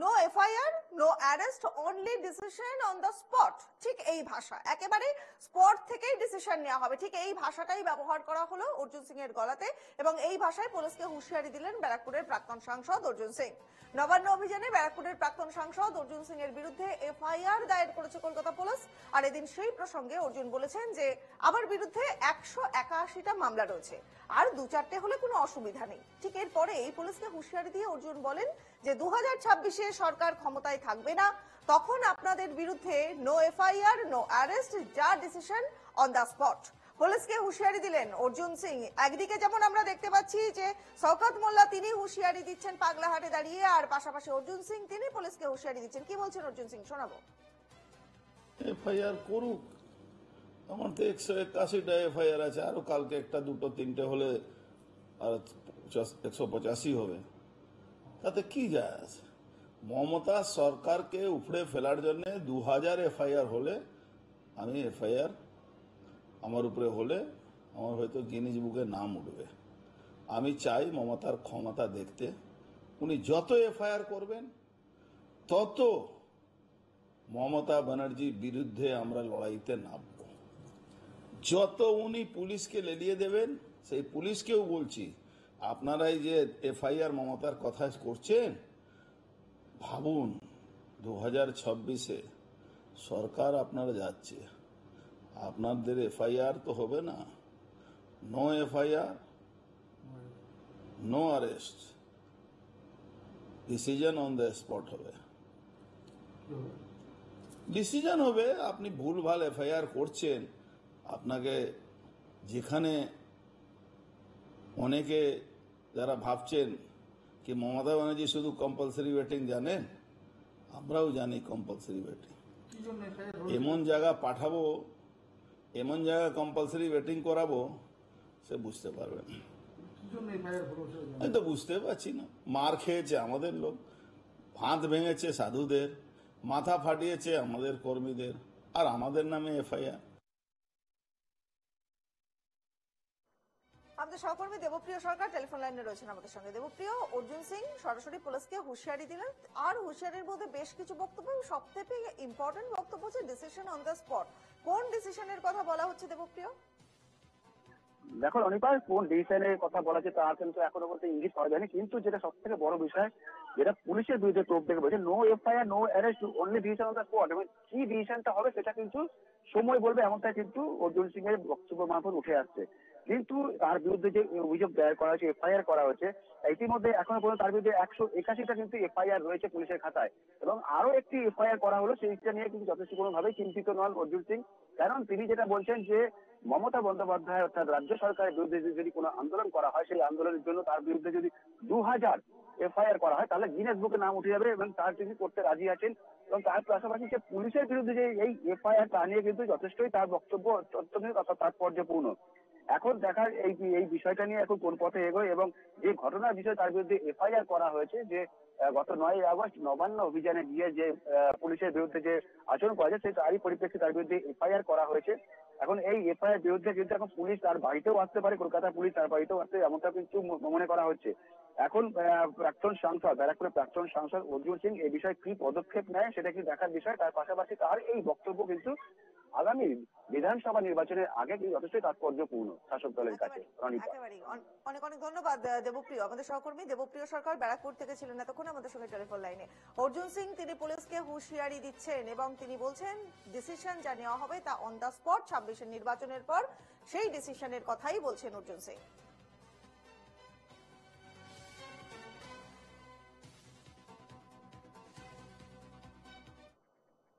No FIR, no arrest, only decision on the spot. ঠিক এই ভাষা, একেবারে স্পট থেকেই ডিসিশন নেওয়া হবে, ঠিক এই ভাষাটাই ব্যবহার করা হলো অর্জুন সিং এর গলাতে। এবং এই ভাষায় পুলিশকে হুঁশিয়ারি দিলেন ব্যারাকপুরের প্রাক্তন সাংসদ অর্জুন সিং। নবান্ন অভিযানে ব্যারাকপুরের প্রাক্তন সাংসদ অর্জুন সিং এর বিরুদ্ধে এফআইআর দায়ের করেছে কলকাতা পুলিশ। আর এদিন সেই প্রসঙ্গে অর্জুন বলেছেন যে আমার বিরুদ্ধে 181টা মামলা রয়েছে, আর 2-4টে হলে কোনো অসুবিধা নেই। ঠিক এরপরে এই পুলিশকে হুঁশিয়ারি দিয়ে অর্জুন বলেন যে 2026-এ সরকার ক্ষমতায় থাকবে না, তখন আপনাদের বিরুদ্ধে নো এফআইআর, নো অ্যারেস্ট, যা ডিসিশন অন দ্য স্পট। পুলিশকে হুঁশিয়ারি দিলেন অর্জুন সিং। একদিকে যেমন আমরা দেখতে পাচ্ছি যে শওকত মোল্লা তিনি হুঁশিয়ারি দিচ্ছেন পাগলাহাটে দাঁড়িয়ে, আর পাশাপাশি অর্জুন সিং তিনি পুলিশকে হুঁশিয়ারি দিচ্ছেন। কি বলছেন অর্জুন সিং, শোনাবো। এফআইআর করুক, আমার তো 181টা এফআইআর আছে, আরো কালকে 1, 2, 3টে হলে আর 185 হবে, তাতে কি যায় আছে? মমতা সরকারকে উপড়ে ফেলার জন্য 2000 এফআইআর হলে, আমি এফআইআর আমার উপরে হলে আমার হয়তো গিনিজ বুকে নাম উঠবে। আমি চাই মমতার ক্ষমতা দেখতে। উনি যত এফআইআর করবেন তত মমতা ব্যানার্জির বিরুদ্ধে আমরা লড়াইতে নামব। যত উনি পুলিশকে লেলিয়ে দেবেন, সেই পুলিশকেও বলছি, আপনারাই যে এফআইআর মমতার কথা করছেন, ভাবুন 2026-এ সরকার আপনারা যাচ্ছে, আপনাদের এফআইআর তো হবে না। No FIR, no arrest, decision on the spot হবে। ডিসিশন হবে, আপনি ভুলভাল এফআইআর করছেন, আপনাকে যেখানে অনেকে যারা ভাবছেন কি মমতা ব্যানার্জি শুধু কম্পালসারি ওয়েটিং জানেন, আমরাও জানি কম্পালসারি ওয়েটিং। এমন জায়গা পাঠাবো, এমন জায়গা কম্পালসারি ওয়েটিং করাবো, সে বুঝতে পারবে না। আমি তো বুঝতে পারছি না। মার খেয়েছে আমাদের লোক, ভাঁত ভেঙেছে সাধুদের, মাথা ফাটিয়েছে আমাদের কর্মীদের, আর আমাদের নামে এফআইআর। আমাদের সহকর্মী দেবপ্রিয় সরকার টেলিফোন লাইনে রয়েছেন আমাদের সঙ্গে। দেবপ্রিয়, অর্জুন সিং সরাসরি পুলিশকে হুঁশিয়ারি দিলেন, আর হুঁশিয়ারির মধ্যে বেশ কিছু বক্তব্য, সবথেকে ইম্পর্টেন্ট বক্তব্য হচ্ছে ডিসিশন অন দ্য স্পট। কোন ডিসিশনের কথা বলা হচ্ছে দেবপ্রিয়? দেখো অনিপা, কোন ডিসিশনের কথা বলা হচ্ছে তার কিন্তু এখনো পর্যন্ত ইঙ্গিত পাওয়া যায়নি। কিন্তু যেটা সব থেকে বড় বিষয়, যেটা পুলিশের বিরুদ্ধে তোপ থেকে বলছে, no FIR, no arrest, only decision on the spot. এবং কি ডিসিশনটা হবে সেটা কিন্তু সময় বলবে, এমনটাই কিন্তু অর্জুন সিং এর বক্তব্য মারফত উঠে আসছে। কিন্তু তার বিরুদ্ধে যে অভিযোগ দায়ের করা হয়েছে, এফআইআর করা হয়েছে, ইতিমধ্যে এখনো পর্যন্ত তার বিরুদ্ধে 181টা কিন্তু এফআইআর রয়েছে পুলিশের খাতায়। এবং আরো একটি এফআইআর করা হলো, সেইটা নিয়ে কিন্তু যথেষ্ট কোনোভাবেই চিন্তিত নন অর্জুন সিং। কারণ তিনি যেটা বলছেন যে মমতা বন্দ্যোপাধ্যায় অর্থাৎ রাজ্য সরকারের বিরুদ্ধে যদি কোনো আন্দোলন করা হয়, সেই আন্দোলনের জন্য তার বিরুদ্ধে যদি 2000 এফআইআর করা হয়, তাহলে গিনেস বুকে নাম উঠে যাবে, এবং তার তিনি করতে রাজি আছেন। এবং তার পাশাপাশি যে পুলিশের বিরুদ্ধে যে এই এফআইআর, তা নিয়ে কিন্তু যথেষ্টই তার বক্তব্য অত্যন্ত তাৎপর্যপূর্ণ। এখন দেখার এই বিষয়টা নিয়ে এখন কোন পথে এগোয়, এবং যে ঘটনার বিষয়ে তার বিরুদ্ধে এফআইআর করা হয়েছে, যে গত 9ই আগস্ট নবান্ন অভিযানে গিয়ে যে পুলিশের বিরুদ্ধে যে আচরণ করা যায়, তারই পরিপ্রেক্ষিতে তার বিরুদ্ধে এফআইআর করা হয়েছে। এখন এই এফআইআর বিরুদ্ধে কিন্তু এখন পুলিশ তার বাড়িতেও আসতে পারে, কলকাতা পুলিশ তার বাড়িতেও আসতে, এমনটা কিন্তু মনে করা হচ্ছে। এখন প্রাক্তন সাংসদ, ব্যারাকপুরের প্রাক্তন সাংসদ অর্জুন সিং এই বিষয়ে কি পদক্ষেপ নেয় সেটা কিন্তু দেখার বিষয়। তার পাশাপাশি তার এই বক্তব্য কিন্তু আগামী বিধানসভা নির্বাচনের আগে কিন্তু যথেষ্ট তাৎপর্যপূর্ণ শাসক দলের কাছে। অনেক অনেক ধন্যবাদ দেবপ্রিয়। আমাদের সহকর্মী দেবপ্রিয় সরকার ব্যারাকপুর থেকে ছিলেন এতক্ষণ আমাদের সঙ্গে টেলিফোন লাইনে। অর্জুন সিং তিনি পুলিশকে হুঁশিয়ারি দিচ্ছেন, এবং তিনি বলছেন ডিসিশন যা নেওয়া হবে তা অন দ্য স্পট, 26-এর নির্বাচনের পর সেই ডিসিশনের কথাই বলছেন অর্জুন সিং।